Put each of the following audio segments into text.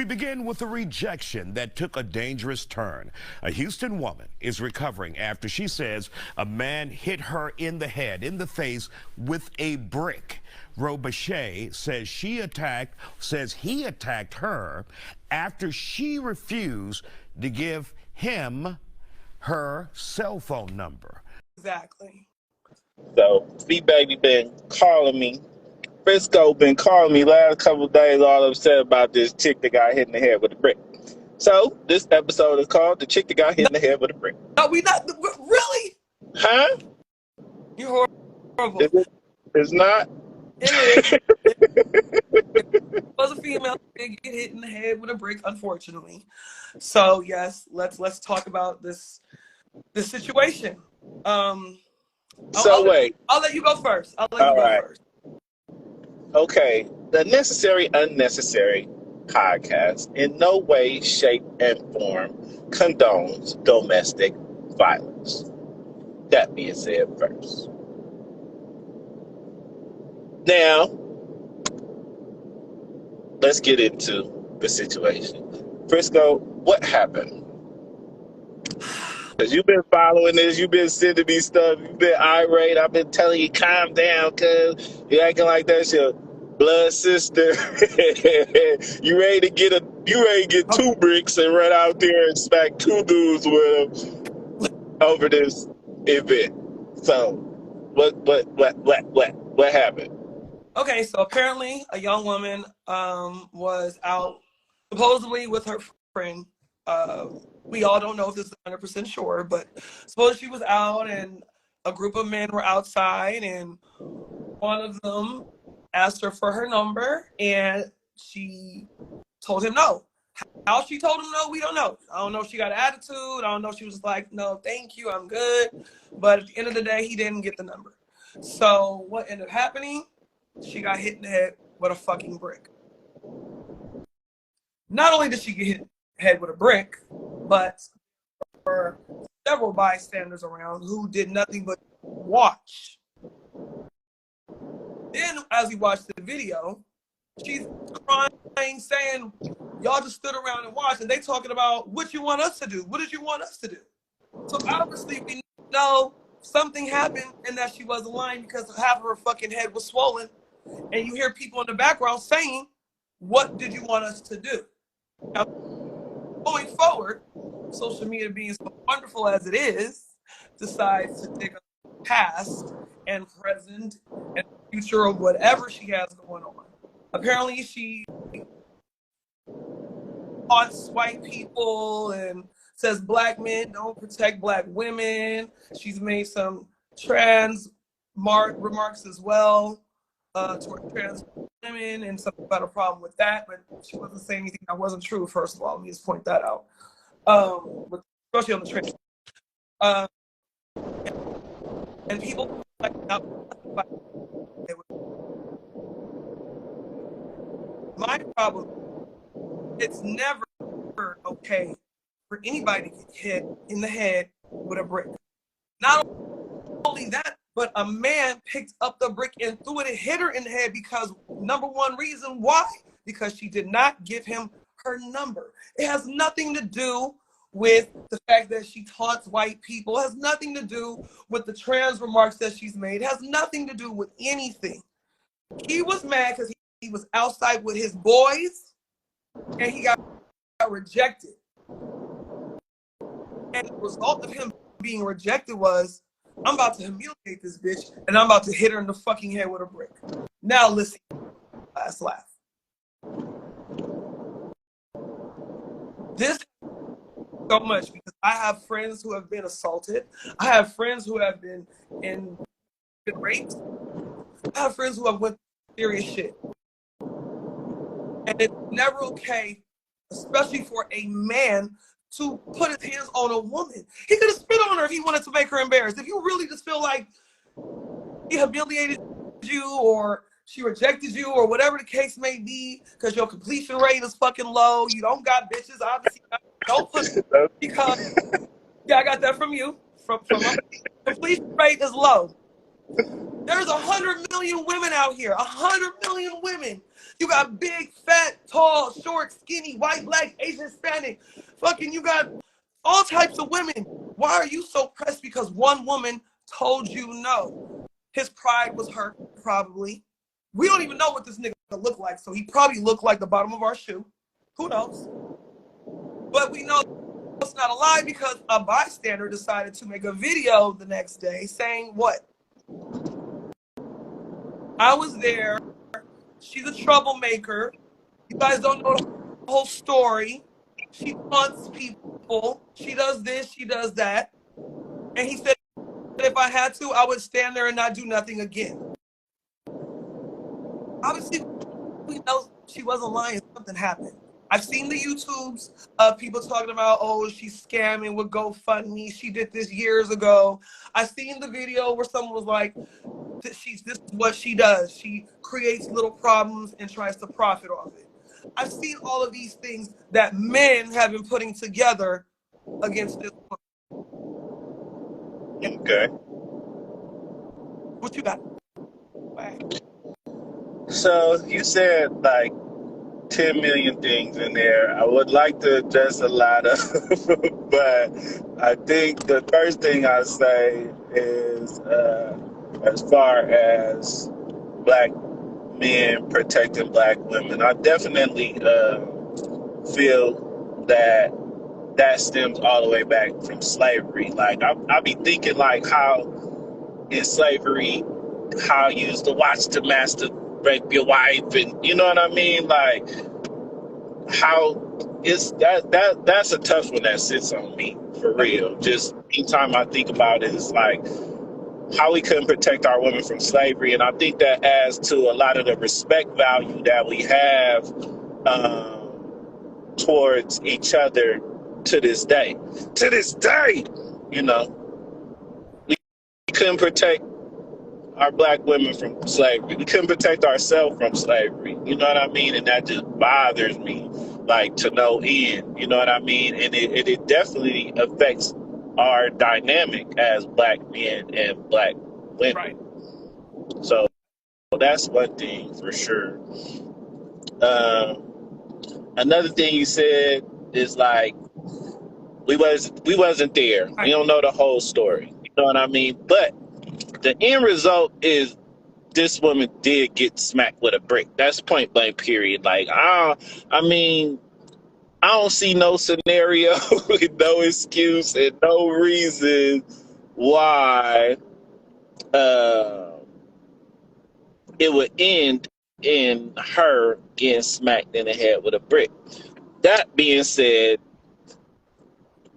We begin with a rejection that took a dangerous turn. A Houston woman is recovering after she says a man hit her in the head, in the face, with a brick. Robache says he attacked her after she refused to give him her cell phone number. Exactly. So, V-Baby been calling me. Frisco been calling me last couple of days, all upset about this chick that got hit in the head with a brick. So, this episode is called The Chick That Got Hit in the Head with a Brick. No, we not really. Huh? You're horrible. It's not? It is. It was a female that get hit in the head with a brick, unfortunately. So yes, let's talk about this situation. Wait. I'll let you go first. I'll let you go first. Okay. The Necessary Unnecessary podcast in no way, shape, and form condones domestic violence. That being said first. Now, let's get into the situation. Frisco, what happened? Because you've been following this, you've been sending me stuff, you've been irate, I've been telling you calm down because you're acting like that's your blood sister. you ready to get 2 bricks and run out there and smack 2 dudes with them over this event. So what happened? Okay, so apparently a young woman was out supposedly with her friend. We all don't know if this is 100% sure, but suppose she was out and a group of men were outside and one of them asked her for her number and she told him no. How she told him no, we don't know. I don't know if she got an attitude. I don't know if she was like, no, thank you, I'm good. But at the end of the day, he didn't get the number. So what ended up happening? She got hit in the head with a fucking brick. Not only did she get hit in the head with a brick, but there were several bystanders around who did nothing but watch. Then, as we watched the video, she's crying, saying, y'all just stood around and watched, and they talking about what you want us to do. What did you want us to do? So obviously, we know something happened and that she wasn't lying because half of her fucking head was swollen. And you hear people in the background saying, what did you want us to do? Now, going forward, social media being so wonderful as it is, decides to take a past and present and future of whatever she has going on. Apparently, she haunts white people and says black men don't protect black women. She's made some trans remarks as well. Toward trans women and something about a problem with that, but she wasn't saying anything that wasn't true, first of all. Let me just point that out. Especially on the trans. And people like my problem, it's never okay for anybody to get hit in the head with a brick. Not only that, but a man picked up the brick and threw it and hit her in the head because, number one reason why, because she did not give him her number. It has nothing to do with the fact that she taunts white people. It has nothing to do with the trans remarks that she's made. It has nothing to do with anything. He was mad because he was outside with his boys and he got rejected. And the result of him being rejected was, I'm about to humiliate this bitch and I'm about to hit her in the fucking head with a brick. Now listen, last laugh. This so much because I have friends who have been assaulted. I have friends who have been raped. I have friends who have went through serious shit. And it's never okay, especially for a man, to put his hands on a woman. He could have spit on her if he wanted to make her embarrassed. If you really just feel like he humiliated you or she rejected you or whatever the case may be, because your completion rate is fucking low, you don't got bitches, obviously, don't put because, yeah, I got that from you. From completion rate is low. There's 100 million women out here. 100 million women. You got big, fat, tall, short, skinny, white, black, Asian, Hispanic. Fucking, you got all types of women. Why are you so pressed because one woman told you no? His pride was hurt, probably. We don't even know what this nigga looked like, so he probably looked like the bottom of our shoe. Who knows? But we know it's not a lie because a bystander decided to make a video the next day saying what? I was there. She's a troublemaker. You guys don't know the whole story. She haunts people. She does this, she does that. And he said, if I had to, I would stand there and not do nothing again. Obviously, we know she wasn't lying. Something happened. I've seen the YouTubes of people talking about, oh, she's scamming with GoFundMe. She did this years ago. I've seen the video where someone was like, this is what she does. She creates little problems and tries to profit off it. I've seen all of these things that men have been putting together against this woman. Okay. What you got? So you said like 10 million things in there. I would like to address a lot of, but I think the first thing I say is, as far as black men protecting black women, I definitely feel that that stems all the way back from slavery. Like I be thinking like how in slavery, how you used to watch the master rape your wife, and you know what I mean? Like how it's that's a tough one that sits on me for real. Just anytime I think about it, it's like how we couldn't protect our women from slavery, and I think that adds to a lot of the respect value that we have towards each other to this day. To this day, you know, we couldn't protect our black women from slavery. We couldn't protect ourselves from slavery. You know what I mean? And that just bothers me, like, to no end. You know what I mean? And it definitely affects our dynamic as black men and black women. Right. So that's one thing for sure. Another thing you said is like we wasn't there. We don't know the whole story. You know what I mean? But the end result is this woman did get smacked with a brick. That's point blank, period. Like, I mean, I don't see no scenario, no excuse, and no reason why it would end in her getting smacked in the head with a brick. That being said,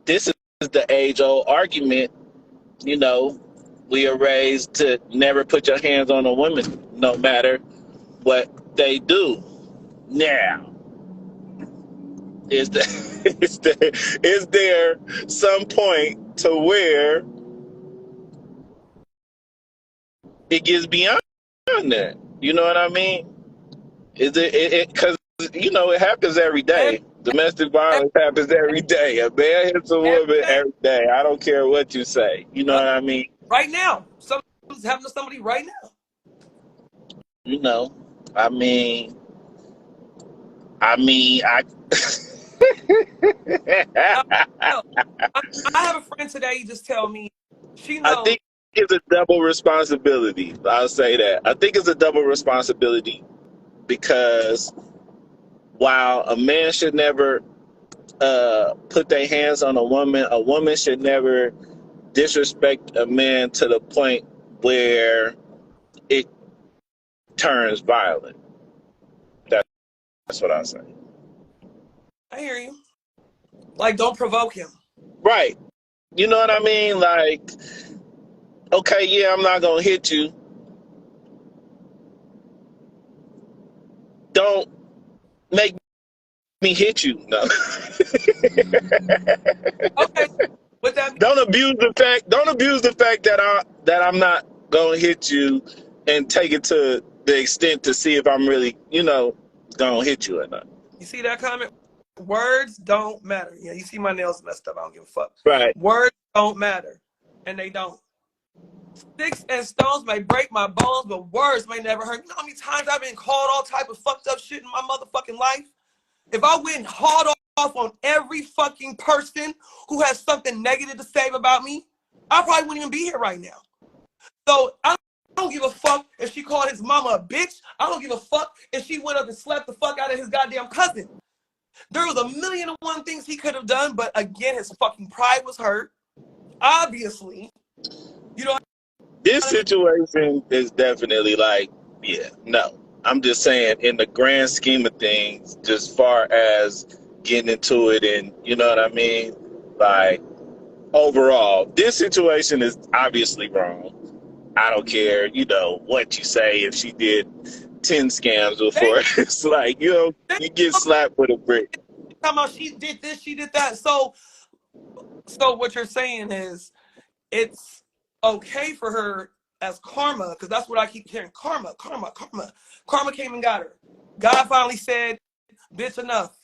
this is the age-old argument, you know, we are raised to never put your hands on a woman, no matter what they do. Now, is there some point to where it gets beyond that? You know what I mean? Is it because you know it happens every day. Domestic violence happens every day. A man hits a woman every day. I don't care what you say. You know what I mean? Right now, something's happening to somebody right now. You know, I mean, I have a friend today. Just tell me, she knows. I think it's a double responsibility. I'll say that. I think it's a double responsibility because while a man should never put their hands on a woman should never disrespect a man to the point where it turns violent. That's what I say. I hear you. Like, don't provoke him. Right. You know what I mean? Like, okay, yeah, I'm not gonna hit you. Don't make me hit you. No. Okay. With that, Don't abuse the fact that I'm not gonna hit you and take it to the extent to see if I'm really, you know, gonna hit you or not. you see that comment? Words don't matter. Yeah, you see my nails messed up. I don't give a fuck. Right. Words don't matter, and they don't. Sticks and stones may break my bones, but words may never hurt. You know how many times I've been called all type of fucked up shit in my motherfucking life? If I went hard off on every fucking person who has something negative to say about me, I probably wouldn't even be here right now. So I don't give a fuck if she called his mama a bitch. I don't give a fuck if she went up and slapped the fuck out of his goddamn cousin. There was a million and one things he could have done, but again, his fucking pride was hurt. Obviously, you know. This situation is definitely like, yeah, no. I'm just saying, in the grand scheme of things, just far as getting into it, and you know what I mean? Like, overall, this situation is obviously wrong. I don't care, you know, what you say. If she did 10 scams before, it's like, you know, you get slapped with a brick. Talking about she did this, she did that. So what you're saying is it's okay for her as karma, because that's what I keep hearing. Karma. Karma came and got her. God finally said, bitch, enough.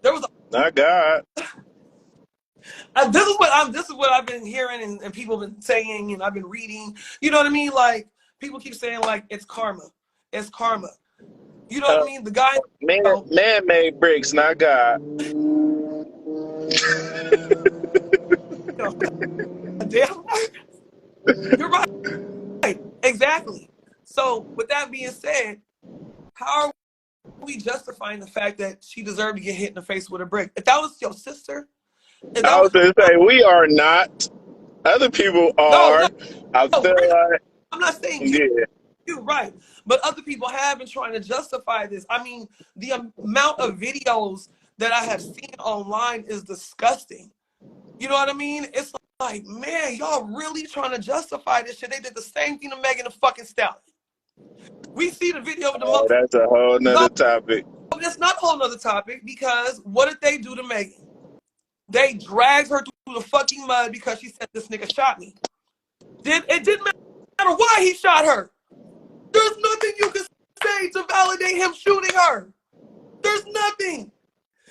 There was Not God. This is what I've been hearing and people have been saying, and I've been reading. You know what I mean? Like, people keep saying, like, it's karma. It's karma. You know what I mean? The guy... Man-made bricks, not God. Damn. You're right. Exactly. So, with that being said, how are we justifying the fact that she deserved to get hit in the face with a brick? If that was your sister... I was going to say, we are not. Other people are. I feel like... I'm not saying you're right. But other people have been trying to justify this. I mean, the amount of videos that I have seen online is disgusting. You know what I mean? It's like, man, y'all really trying to justify this shit. They did the same thing to Megan Thee fucking Stallion. We see the video of the mother. That's a whole nother topic. That's not a whole nother topic, because what did they do to Megan? They dragged her through the fucking mud because she said this nigga shot me. It didn't matter why he shot her. There's nothing you can say to validate him shooting her. There's nothing.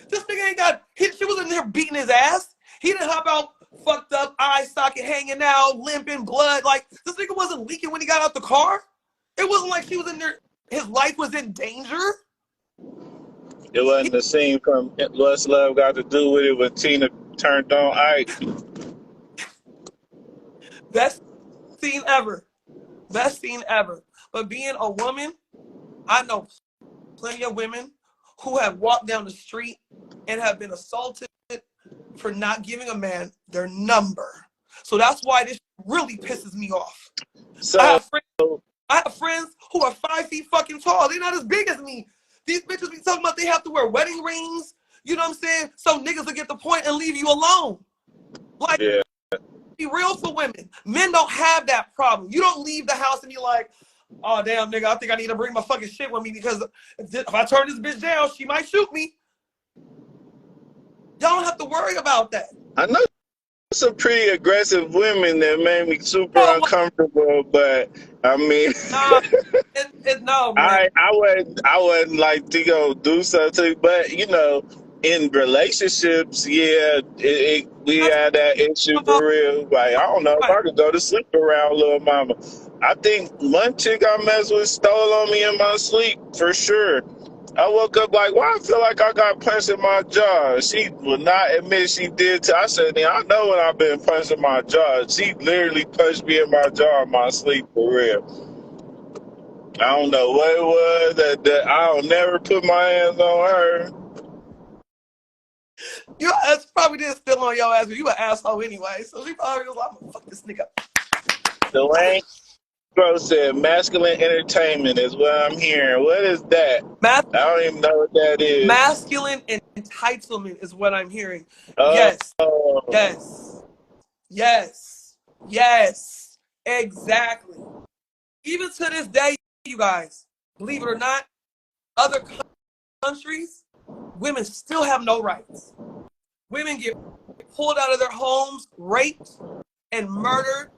This nigga ain't got... She was in there beating his ass. He didn't hop out fucked up, eye socket hanging out, limping, blood. Like, this nigga wasn't leaking when he got out the car. It wasn't like she was in there... His life was in danger. It wasn't the scene from What's Love Got to Do with It when Tina turned on Ike. Best scene ever. Best scene ever. But being a woman, I know plenty of women who have walked down the street and have been assaulted for not giving a man their number. So that's why this really pisses me off. So I have friends who are 5 feet fucking tall. They're not as big as me. These bitches be talking about they have to wear wedding rings. You know what I'm saying? So niggas will get the point and leave you alone. Like, be real for women. Men don't have that problem. You don't leave the house and you're like, oh, damn, nigga, I think I need to bring my fucking shit with me, because if I turn this bitch down, she might shoot me. Y'all don't have to worry about that. I know some pretty aggressive women that made me super uncomfortable, but I mean, no, man. I wouldn't like to go do something, but you know, in relationships, we had that issue for real. Like, I don't know if I could go to sleep around little mama. I think one chick I messed with stole on me in my sleep for sure. I woke up like, why I feel like I got punched in my jaw? She would not admit she did. I said, I know when I've been punched in my jaw. She literally punched me in my jaw in my sleep for real. I don't know what it was. That I'll never put my hands on her. Your ass probably didn't steal on your ass, but you an asshole anyway. So she probably was like, I'm gonna fuck this nigga. Dwayne Bro said masculine entertainment is what I'm hearing. What is that? I don't even know what that is. Masculine entitlement is what I'm hearing. Yes. Exactly. Even to this day, you guys, believe it or not, other countries, women still have no rights. Women get pulled out of their homes, raped, and murdered,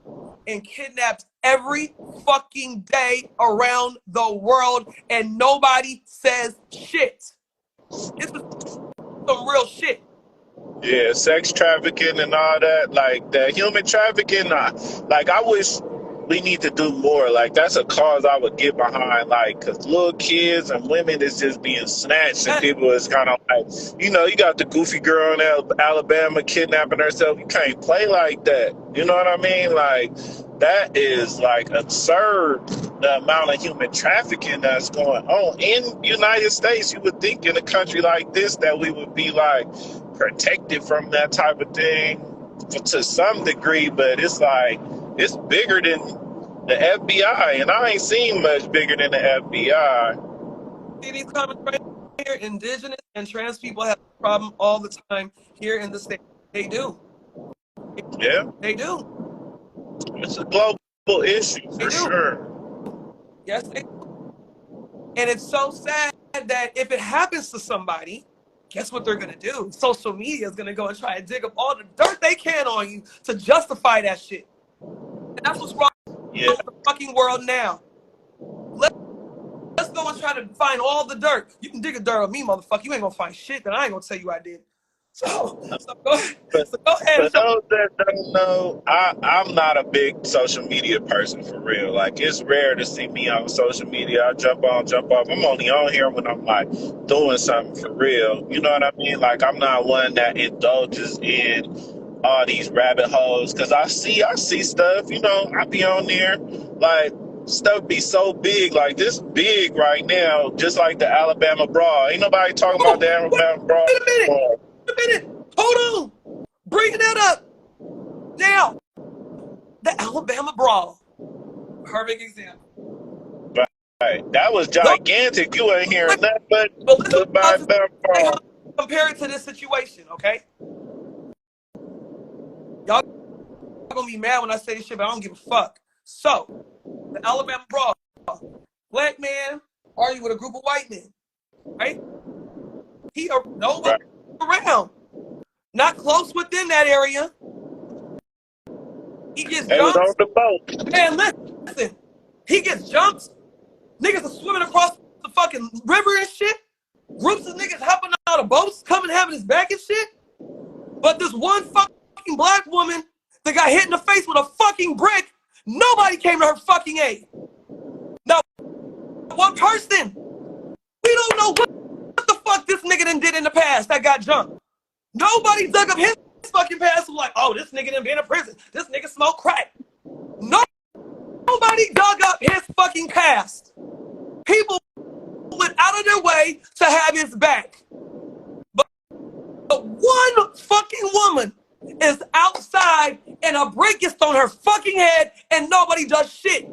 and kidnapped every fucking day around the world, and nobody says shit. It's some real shit. Yeah, sex trafficking and all that, like that human trafficking. Like, I wish we need to do more. Like that's a cause I would get behind. Like, cause little kids and women is just being snatched, and That, people is kind of like, you got the goofy girl in Alabama kidnapping herself. You can't play like that. You know what I mean? Like that is like absurd. The amount of human trafficking that's going on in United States. You would think in a country like this that we would be like protected from that type of thing to some degree, but it's like it's bigger than the FBI, and I ain't seen much bigger than the FBI. see these comments right here, indigenous and trans people have a problem all the time here in the state. They do. Yeah, They do. it's a global issue They for do. sure. Yes, they do. And it's so sad that if it happens to somebody, guess what they're gonna do? Social media is gonna go and try to dig up all the dirt they can on you to justify that shit. And that's what's wrong Yeah, with the fucking world now. Let's go and try to find all the dirt. You can dig a dirt on me, motherfucker. You ain't gonna find shit that I ain't gonna tell you I did. So go ahead. but So go ahead. for those that don't know, I'm not a big social media person for real. Like it's rare to see me on social media. I jump on, jump off. I'm only on here when I'm like doing something for real. You know what I mean? Like I'm not one that indulges in all these rabbit holes because I see stuff. You know, I be on there like stuff be so big, like this big right now, just like the Alabama brawl. Ain't nobody talking about the Alabama brawl. Wait a minute. Wait a minute. Hold on. Bringing that up. Now, the Alabama brawl. Perfect example. Right. That was gigantic. You ain't hearing nothing but But listen about Alabama brawl. compare it to this situation, okay? Y'all gonna be mad when I say this shit, but I don't give a fuck. So, the Alabama brawl. Black man arguing with a group of white men, right? He nobody around. Not close within that area. He gets They was on jumped. the boat. Man, listen. He gets jumped. Niggas are swimming across the fucking river and shit. Groups of niggas hopping out of boats, coming having his back and shit. But this one fucking black woman that got hit in the face with a fucking brick, nobody came to her fucking aid. Now, one person. We don't know what the fuck this nigga done did in the past that got jumped. Nobody dug up his fucking past and like, oh, this nigga done been in prison. This nigga smoked crack. Nobody dug up his fucking past. People went out of their way to have his back. But one fucking woman is outside and a brick gets on her fucking head and nobody does shit.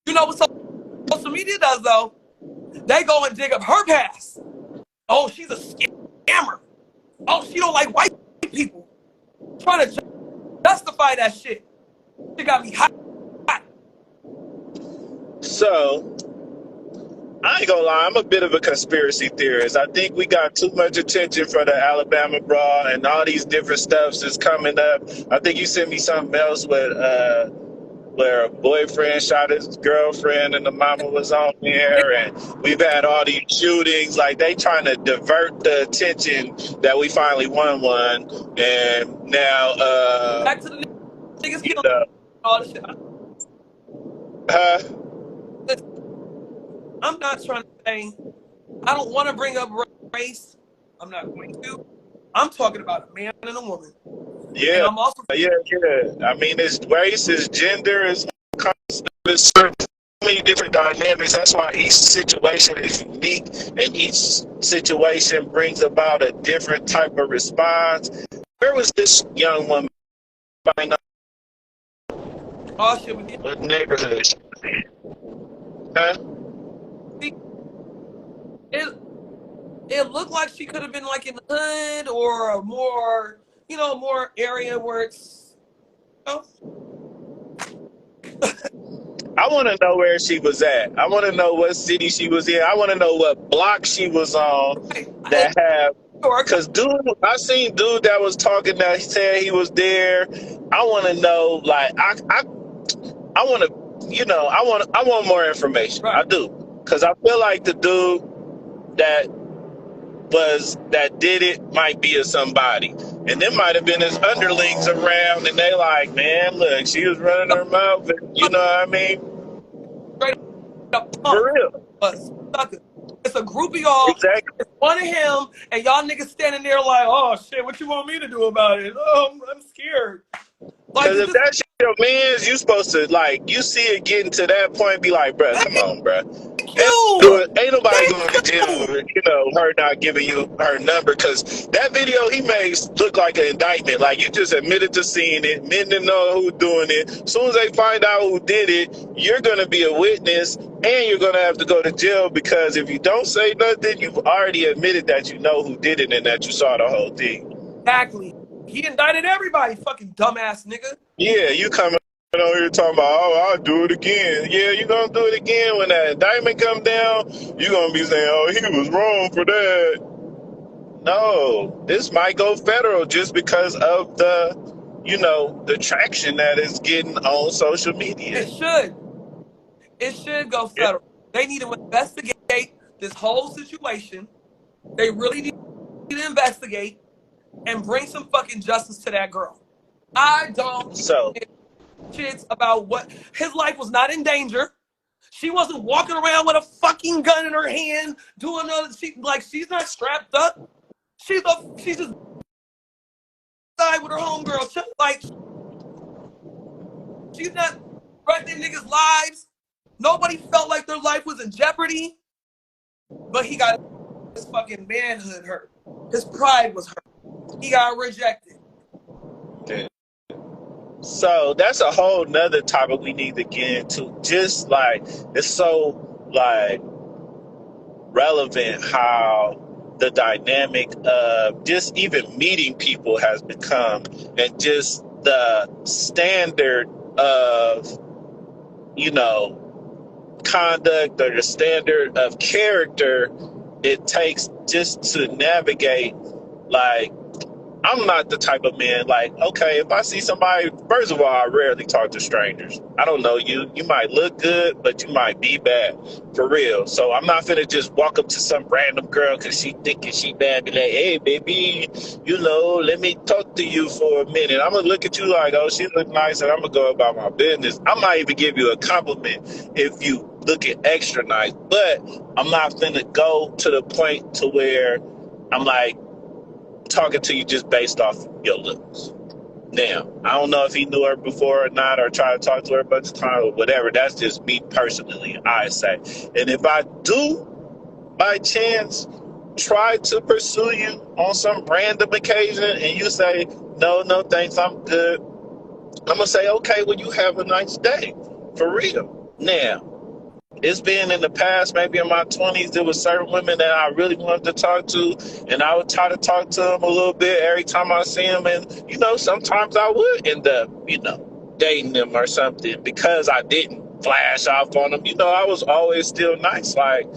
You know what social media does though? They go and dig up her past. Oh, she's a scammer. Oh, she don't like white people. Trying to justify that shit. She got me hot. So, I ain't gonna lie, I'm a bit of a conspiracy theorist. I think we got too much attention for the Alabama brawl and all these different stuffs that's coming up. I think you sent me something else with where a boyfriend shot his girlfriend and the mama was on there, and we've had all these shootings. Like they trying to divert the attention that we finally won one, and now Back to the niggas you killing know, all this shit. I'm not trying to say, I don't want to bring up race. I'm not going to. I'm talking about a man and a woman. And yeah, I'm also yeah. I mean, it's race, it's gender, it's so many different dynamics. That's why each situation is unique, and each situation brings about a different type of response. Where was this young woman? all shit with you. What neighborhood? Huh? It looked like she could have been like in the hood or a more, more area where it's, I want to know where she was at. I want to know what city she was in. I want to know what block she was on that have. Because I seen dude that was talking that he said he was there. I want to know, like, I want to, I want more information. Right. I do. Because I feel like the dude that was that did it might be a somebody. And there might have been his underlings around and they like, man, look, she was running her mouth and you know what I mean? Straight up For punk real. us, sucker. It's a group of y'all. Exactly. It's one of him, and y'all niggas standing there like, oh shit, what you want me to do about it? Oh, I'm scared. Like, Because if that's your man's, you supposed to like you see it getting to that point, be like, bruh, come on, bruh. Ain't nobody going to jail over, you know, her not giving you her number. Because that video he makes look like an indictment. Like you just admitted to seeing it, men didn't know who doing it. As soon as they find out who did it, you're going to be a witness and you're going to have to go to jail. Because if you don't say nothing, you've already admitted that you know who did it and that you saw the whole thing. Exactly. He indicted everybody, fucking dumbass nigga. Yeah, you coming over here talking about, oh, I'll do it again. Yeah, you're going to do it again. When that indictment come down, you're going to be saying, oh, he was wrong for that. No, this might go federal just because of the, you know, the traction that it's getting on social media. It should. It should go federal. They need to investigate this whole situation. They really need to investigate and bring some fucking justice to that girl. I don't give shits about what his life was not in danger. She wasn't walking around with a fucking gun in her hand doing other. She's not strapped up. She's just side with her homegirl. Like she's not threatening niggas' lives. Nobody felt like their life was in jeopardy. But he got his fucking manhood hurt. His pride was hurt. He got rejected. So that's a whole nother topic we need to get into. Just like it's so like relevant how the dynamic of just even meeting people has become, and just the standard of, you know, conduct or the standard of character it takes just to navigate. Like, I'm not the type of man, like, okay, if I see somebody, first of all, I rarely talk to strangers. I don't know you. You might look good, but you might be bad, for real. So I'm not finna just walk up to some random girl because she thinking she bad, be like, hey, baby, you know, let me talk to you for a minute. I'm gonna look at you like, oh, she look nice, and I'm gonna go about my business. I might even give you a compliment if you looking extra nice, but I'm not finna go to the point to where I'm like, talking to you just based off your looks. Now, I don't know if he knew her before or not, or tried to talk to her a bunch of times or whatever. That's just me personally, I say. And if I do, by chance, try to pursue you on some random occasion and you say, no, thanks, I'm good, I'm going to say, okay, well, you have a nice day. For real. Now, it's been in the past, maybe in my 20s, there were certain women that I really wanted to talk to, and I would try to talk to them a little bit every time I see them. And, you know, sometimes I would end up, you know, dating them or something because I didn't flash off on them. You know, I was always still nice. Like,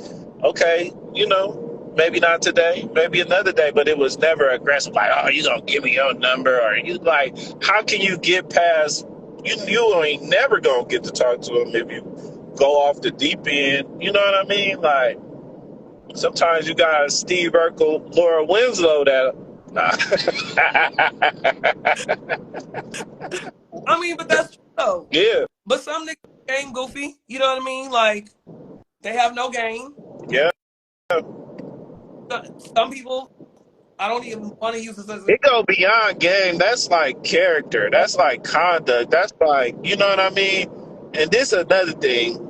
okay, you know, maybe not today, maybe another day, but it was never aggressive. Like, oh, you gonna give me your number? Or you like, how can you get past, you ain't never gonna get to talk to them if you go off the deep end, you know what I mean? Like, sometimes you got Steve Urkel, Laura Winslow that. I mean, but that's true though. Yeah. But some niggas game goofy, you know what I mean? Like, they have no game. Yeah. Some people, I don't even want to use this as It go beyond game. That's like character. That's like conduct. That's like, you know what I mean? And this is another thing.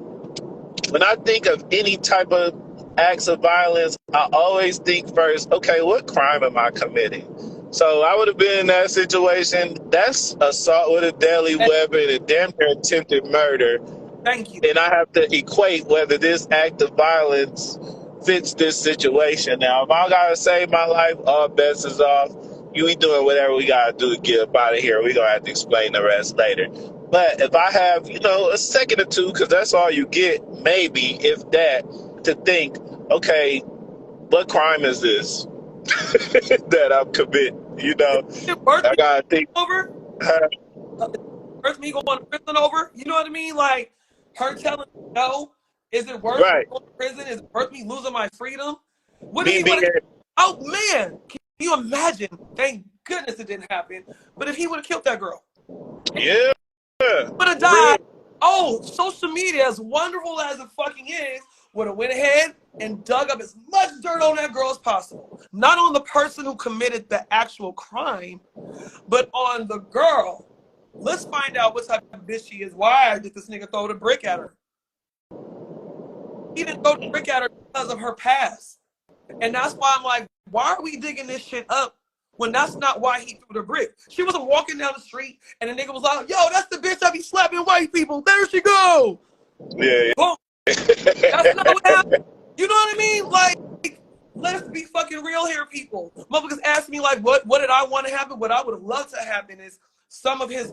When I think of any type of acts of violence, I always think first, okay, what crime am I committing? So I would have been in that situation. That's assault with a deadly weapon and damn near attempted murder. Thank you. And I have to equate whether this act of violence fits this situation. Now, if I gotta save my life, all bets is off. You ain't doing whatever we gotta do to get up out of here. We're gonna have to explain the rest later. But if I have, you know, a second or two, because that's all you get, maybe, if that, to think, okay, what crime is this that I'm committing? You know, I gotta think. Over? Worth me going to prison over? You know what I mean? Like, her telling me no, is it worth Right. going to prison? Is it worth me losing my freedom? What Me do you want to Oh man, can you imagine? Thank goodness it didn't happen. But if he would have killed that girl, Yeah. would have For real. died. Oh, social media, as wonderful as it fucking is, would have went ahead and dug up as much dirt on that girl as possible. Not on the person who committed the actual crime, but on the girl. Let's find out what type of bitch she is. Why did this nigga throw the brick at her? He didn't throw the brick at her because of her past. And that's why I'm like, why are we digging this shit up when that's not why he threw the brick? She wasn't walking down the street and the nigga was like, yo, that's the bitch I be slapping white people. There she go. Yeah. Boom. That's not what happened. You know what I mean? Like, let's be fucking real here, people. Motherfuckers ask me, like, what did I want to happen? What I would have loved to happen is some of his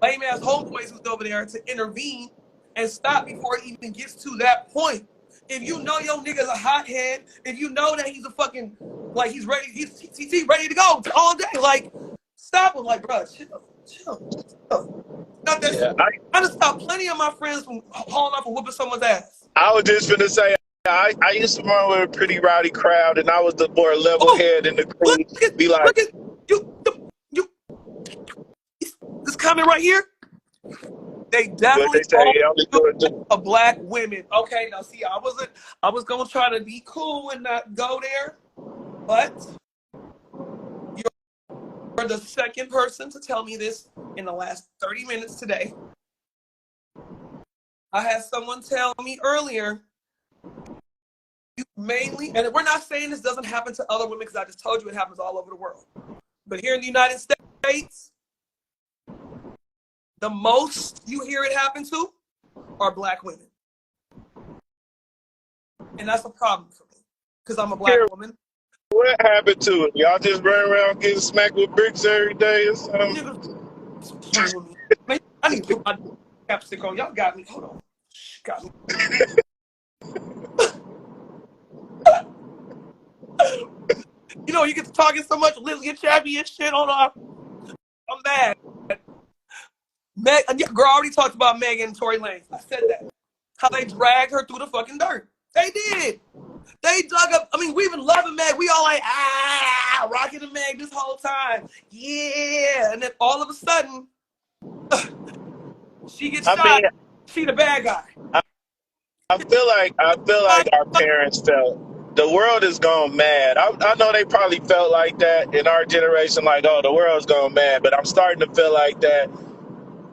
lame ass homeboys who's over there to intervene and stop before it even gets to that point. If you know your nigga's a hothead, if you know that he's a fucking, like, he's ready, he's ready to go all day, like, stop him. Like, bro, chill. Not that shit. I just stopped plenty of my friends from hauling off and whooping someone's ass. I was just gonna say, I used to run with a pretty rowdy crowd, and I was the more level head in the group. Be like, look at you. This comment right here. They definitely a black women. Okay, now see, I was gonna try to be cool and not go there, but you're the second person to tell me this in the last 30 minutes today. I had someone tell me earlier, you mainly, and we're not saying this doesn't happen to other women because I just told you it happens all over the world. But here in the United States, the most you hear it happen to are black women. And that's a problem for me because I'm a black woman. What happened to it? Y'all just run around getting smacked with bricks every day or something? I need to put my chapstick on. Y'all got me. Hold on. Got me. You know, you get to talking so much, Liz get chappy and shit. Hold on. I'm mad. Girl, I already talked about Megan and Tory Lanez. I said that. How they dragged her through the fucking dirt. They did. They dug up. I mean, we've been loving Meg. We all like, rocking the Meg this whole time. Yeah. And then all of a sudden, she gets shot. She the bad guy. I feel like our parents felt the world is gone mad. I know they probably felt like that in our generation, like, oh, the world's gone mad. But I'm starting to feel like that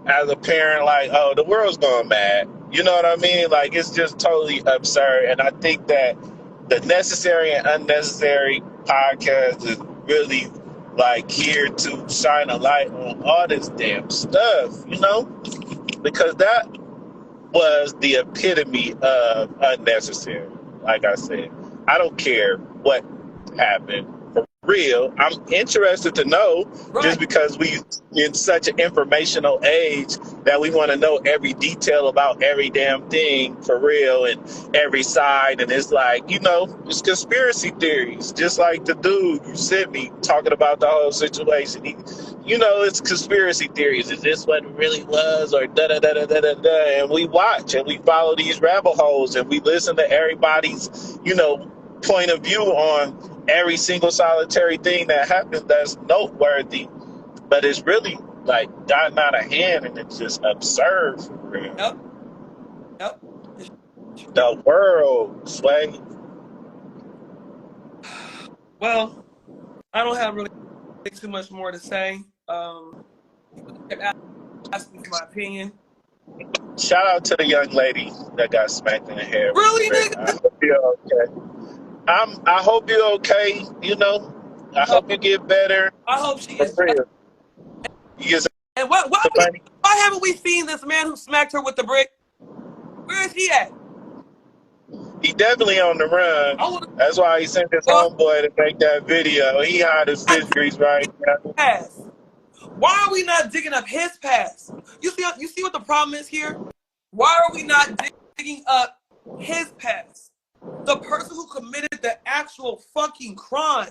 as a parent, like, oh, the world's gone mad. You know what I mean? Like, it's just totally absurd. And I think that the necessary and unnecessary podcast is really like here to shine a light on all this damn stuff, you know? Because that was the epitome of unnecessary. Like I said, I don't care what happened. For real, I'm interested to know, just because we in such an informational age that we want to know every detail about every damn thing for real and every side. And it's like, you know, it's conspiracy theories, just like the dude you sent me talking about the whole situation. You know, it's conspiracy theories. Is this what it really was, or da-da-da-da-da-da? And we watch and we follow these rabbit holes and we listen to everybody's, you know, point of view on every single solitary thing that happens that's noteworthy. But it's really like gotten out of hand, and it's just absurd for real. Yep. The world, Sway. Well, I don't have really too much more to say. Ask me for my opinion. Shout out to the young lady that got smacked in the head. Really, nigga? I hope you're okay. I hope you're okay. You know, I hope you get better. I hope she is. And why haven't we seen this man who smacked her with the brick? Where is he at? He definitely on the run. That's why he sent his homeboy to make that video. He hide his fish grease right now. Why are we not digging up his past? You see what the problem is here? Why are we not digging up his past? The person who committed the actual fucking crime.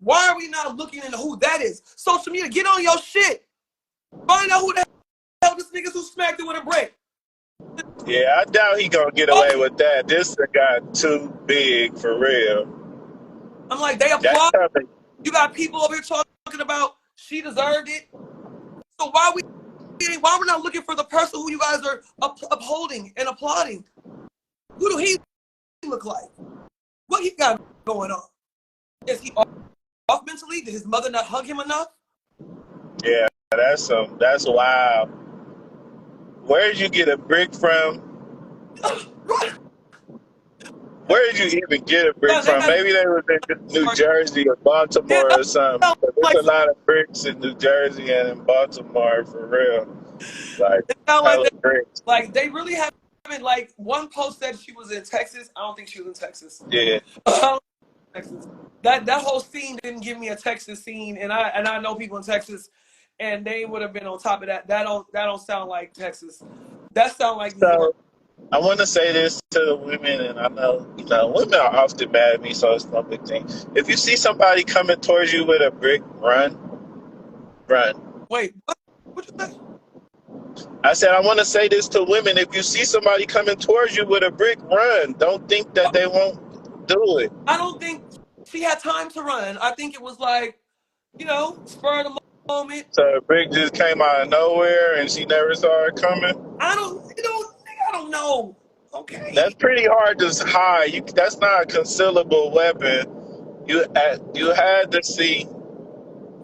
Why are we not looking into who that is? Social media, get on your shit. Find out who the hell this niggas who smacked it with a brick. Yeah, I doubt he gonna get away with that. This got too big for real. I'm like, they That's applaud. coming. You got people over here talking about she deserved it. So why we're not looking for the person who you guys are upholding and applauding? Who do he look like? What he got going on? Is he off mentally? Did his mother not hug him enough? Yeah, that's wild. Where did you get a brick from? Where did you even get a brick from? Maybe they were in New Jersey or Baltimore or something. There's a lot of bricks in New Jersey and in Baltimore for real. Like they really haven't. Like one post said she was in Texas. I don't think she was in Texas. Yeah. Texas. That whole scene didn't give me a Texas scene, and I know people in Texas, and they would have been on top of that. That don't sound like Texas. That sound like New York. I want to say this to the women, and I know women are often mad at me, so it's no big thing. If you see somebody coming towards you with a brick, run. Wait, what you say? I said I want to say this to women. If you see somebody coming towards you with a brick, run. Don't think that they won't do it. I don't think she had time to run. I think it was like, spur of the moment. So the brick just came out of nowhere and she never saw it coming? I don't know. Okay. That's pretty hard to hide. That's not a concealable weapon. You had to see.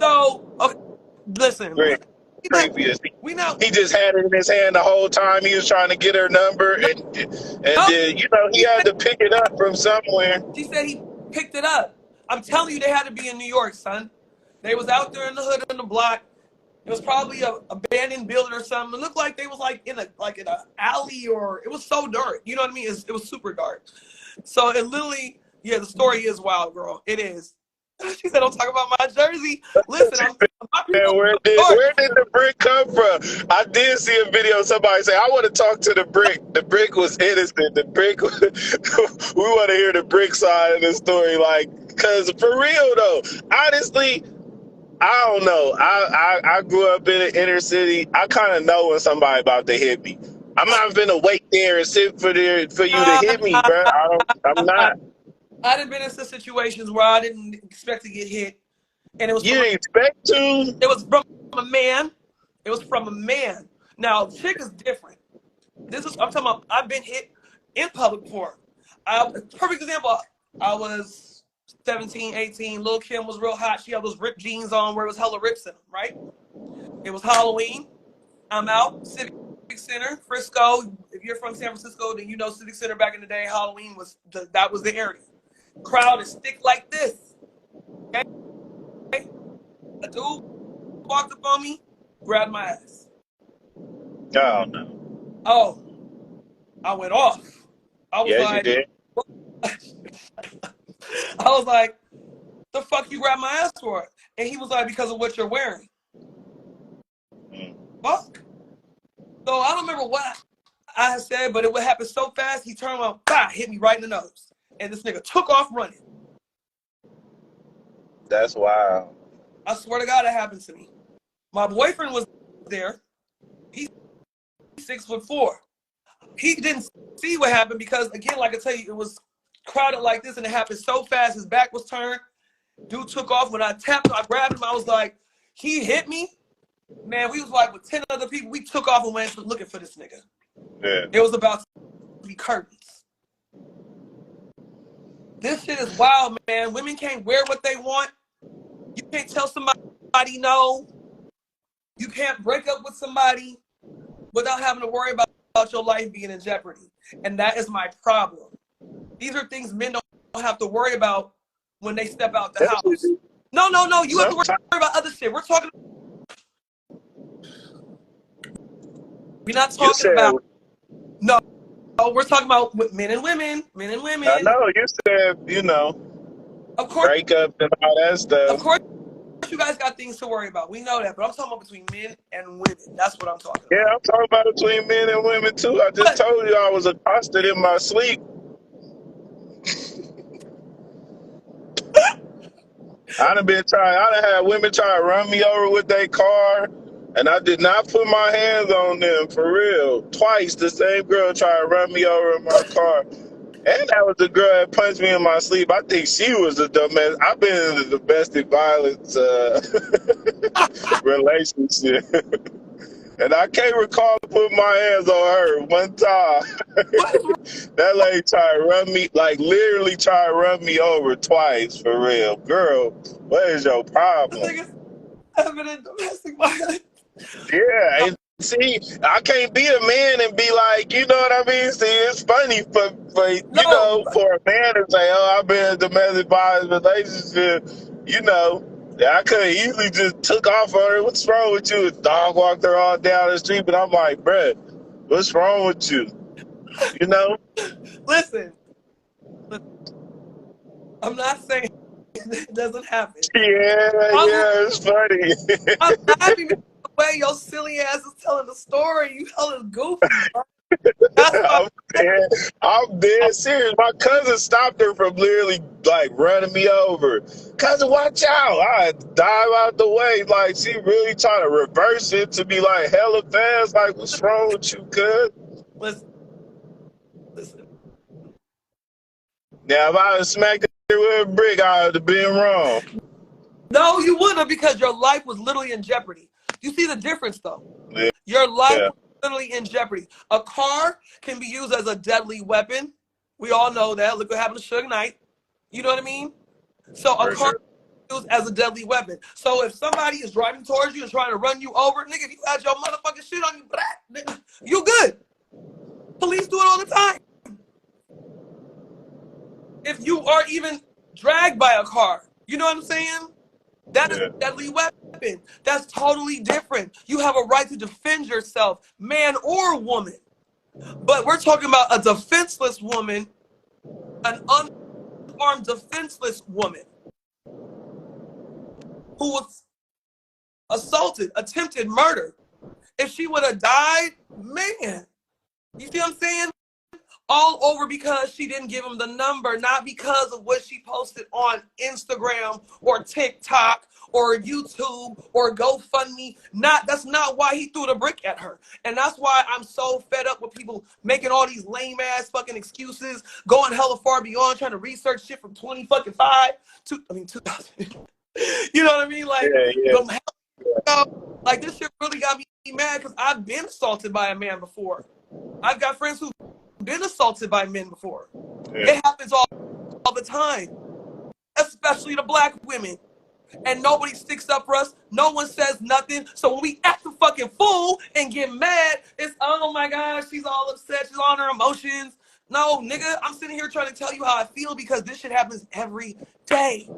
So, okay, listen. Brick. Previous. He just had it in his hand the whole time. He was trying to get her number, and then he had to pick it up from somewhere. She said he picked it up. I'm telling you, they had to be in New York, son. They was out there in the hood on the block. It was probably a abandoned building or something. It looked like they was like in an alley, or it was so dark. You know what I mean? It was super dark. So it literally, the story is wild, girl. It is. She said, "Don't talk about my jersey." Listen, where did the brick come from? I did see a video of somebody say, "I want to talk to the brick." The brick was innocent. The brick, we want to hear the brick side of the story, because for real though, honestly, I don't know. I grew up in the inner city. I kind of know when somebody about to hit me. I'm not gonna wait there and sit for you to hit me, bro. I'm not. I done been in some situations where I didn't expect to get hit, and it was. You didn't expect to? It was from a man. It was from a man. Now, chick is different. I'm talking about. I've been hit in public before. Perfect example. I was 17, 18. Lil' Kim was real hot. She had those ripped jeans on where it was hella rips in them. Right? It was Halloween. I'm out. Civic Center, Frisco. If you're from San Francisco, then you know Civic Center back in the day. Halloween was that was the area. Crowd is thick like this. Okay? A dude walked up on me, grabbed my ass. Oh no. Oh, I went off. I was you did. I was like, the fuck you grabbed my ass for? And he was like, because of what you're wearing. Fuck. So I don't remember what I said, but it would happen so fast. He turned around, hit me right in the nose. And this nigga took off running. That's wild. I swear to God, it happened to me. My boyfriend was there. He's 6'4". He didn't see what happened because, again, like I tell you, it was crowded like this, and it happened so fast. His back was turned. Dude took off. When I tapped him, I grabbed him. I was like, he hit me. Man, we was like with 10 other people. We took off and went looking for this nigga. Yeah. It was about to be curtains. This shit is wild, man. Women can't wear what they want. You can't tell somebody no. You can't break up with somebody without having to worry about your life being in jeopardy. And that is my problem. These are things men don't have to worry about when they step out the house. No. You have to worry about other shit. We're talking. We're not talking about. No. Oh, we're talking about men and women. I know, you said, of course, breakup and all that stuff. Of course, you guys got things to worry about. We know that, but I'm talking about between men and women. That's what I'm talking about. Yeah, I'm talking about between men and women too. I just told you I was accosted in my sleep. I done had women try to run me over with their car. And I did not put my hands on them, for real. Twice, the same girl tried to run me over in my car. And that was the girl that punched me in my sleep. I think she was the domestic. I've been in a domestic violence relationship, and I can't recall putting my hands on her one time. What is wrong? That lady tried to run me, like literally tried to run me over twice for real. Girl, what is your This problem? nigga's having a domestic violence. Yeah, and see, I can't be a man and be like, you know what I mean? See, it's funny for you No, know, for a man to say, "Oh, I've been in a domestic violence relationship," you know. Yeah, I could have easily just took off on her. What's wrong with you? Dog walked her all down the street, but I'm like, bruh, what's wrong with you? You know? listen, I'm not saying it doesn't happen. Yeah, I'm, yeah, it's funny. I'm laughing because the way your silly ass is telling the story. You hella goofy, bro. That's why. I'm dead serious. My cousin stopped her from literally like running me over. Cousin, watch out! I dive out the way. Like she really trying to reverse it to be like hella fast. Like, what's wrong with you, cuz? Listen. Now if I had smacked her with a brick, I would have been wrong. No, you wouldn't have, because your life was literally in jeopardy. You see the difference, though? Yeah. Your life was literally in jeopardy. A car can be used as a deadly weapon. We all know that. Look what happened to Suge Knight. You know what I mean? So a For car sure. can be used as a deadly weapon. So if somebody is driving towards you and trying to run you over, nigga, if you had your motherfucking shit on you, nigga, you good. Police do it all the time. If you are even dragged by a car, you know what I'm saying? That is a deadly weapon. That's totally different. You have a right to defend yourself, man or woman. But we're talking about a defenseless woman, an unarmed, defenseless woman who was assaulted, attempted murder. If she would have died, man, you see what I'm saying? All over because she didn't give him the number, not because of what she posted on Instagram or TikTok or YouTube or GoFundMe. That's not why he threw the brick at her. And that's why I'm so fed up with people making all these lame ass fucking excuses, going hella far beyond, trying to research shit from 2020. You know what I mean? Like, like this shit really got me mad because I've been assaulted by a man before. I've got friends who've been assaulted by men before. It happens all the time, especially the black women. And nobody sticks up for us. No one says nothing. So when we act the fucking fool and get mad, it's, oh my gosh, she's all upset. She's on her emotions. No, nigga, I'm sitting here trying to tell you how I feel because this shit happens every day.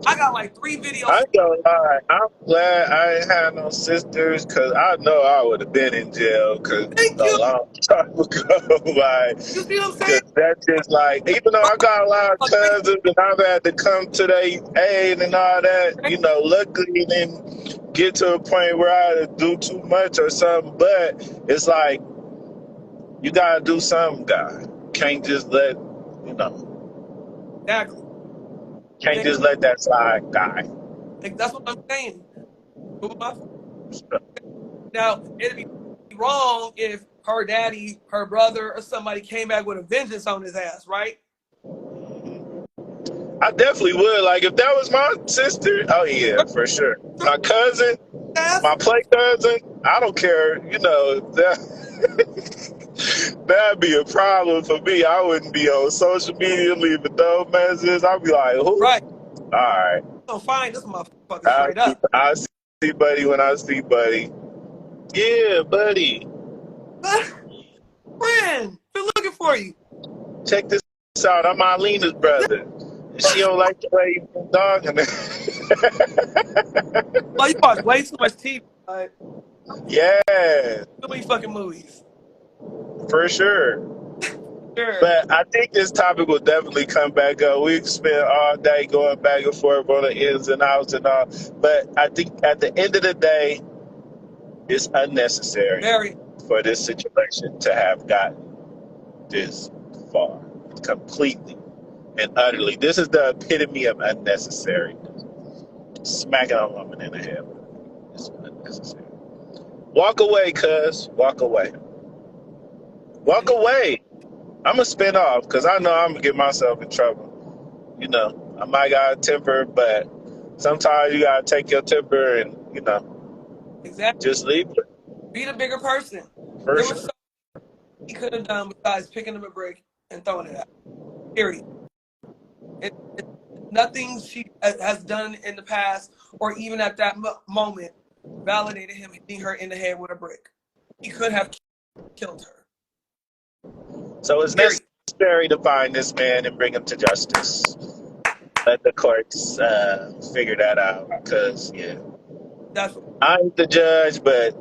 I got like 3 videos. I ain't gonna lie, I'm glad I ain't had no sisters, cause I know I would have been in jail, cause a long time ago, like, you see what I'm cause saying? that's just like, even though I got a lot of cousins and I've had to come to their aid and all that, you know, luckily it didn't get to a point where I had to do too much or something, but it's like, you gotta do something, God. Can't just let, you know. Exactly. Can't just let that side die. Like, that's what I'm saying. Now, it'd be wrong if her daddy, her brother, or somebody came back with a vengeance on his ass, right? I definitely would. Like, if that was my sister, oh yeah, for sure. My cousin, my play cousin, I don't care. You know, that'd be a problem for me. I wouldn't be on social media leaving no messages. I'd be like, who? Right. All right. I'll find this motherfucker straight up. I see Buddy when I see Buddy. Yeah, Buddy. Friend, been looking for you. Check this out. I'm Eileen's brother. She don't like the way you been dogging her. Oh, you watch way too much TV. Right? Yeah. Too many fucking movies. For sure. Sure. But I think this topic will definitely come back up. We spent all day going back and forth on the ins and outs and all. But I think at the end of the day, it's unnecessary for this situation to have gotten this far. Completely and utterly. This is the epitome of unnecessary. Smacking a woman in the head. It's unnecessary. Walk away, cuz. Walk away. Walk away. I'm gonna spin off because I know I'm gonna get myself in trouble. You know, I might got a temper, but sometimes you gotta take your temper and Exactly. just leave it. Be the bigger person. For There sure. was something he could have done besides picking up a brick and throwing it out. Period. Nothing she has done in the past or even at that moment validated him hitting her in the head with a brick. He could have killed her. So it's Period. necessary to find this man and bring him to justice. Let the courts figure that out. Because That's I ain't the judge, but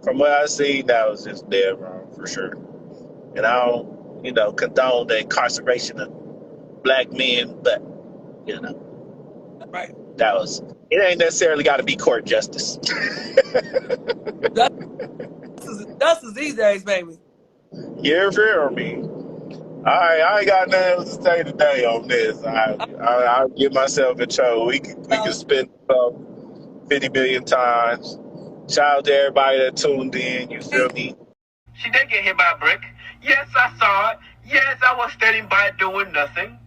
from what I see, that was just dead wrong for sure. And I don't, condone the incarceration of black men, but right. that was. It ain't necessarily got to be court justice. Justice these days, baby. You hear me? All right, I ain't got nothing else to say today on this. I'll get myself in trouble. We can spend 50 million times. Shout out to everybody that tuned in. You feel me? She did get hit by a brick. Yes, I saw it. Yes, I was standing by doing nothing.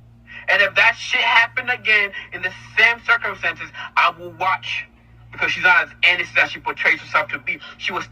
And if that shit happened again in the same circumstances, I will watch. Because she's not as innocent as she portrays herself to be. She was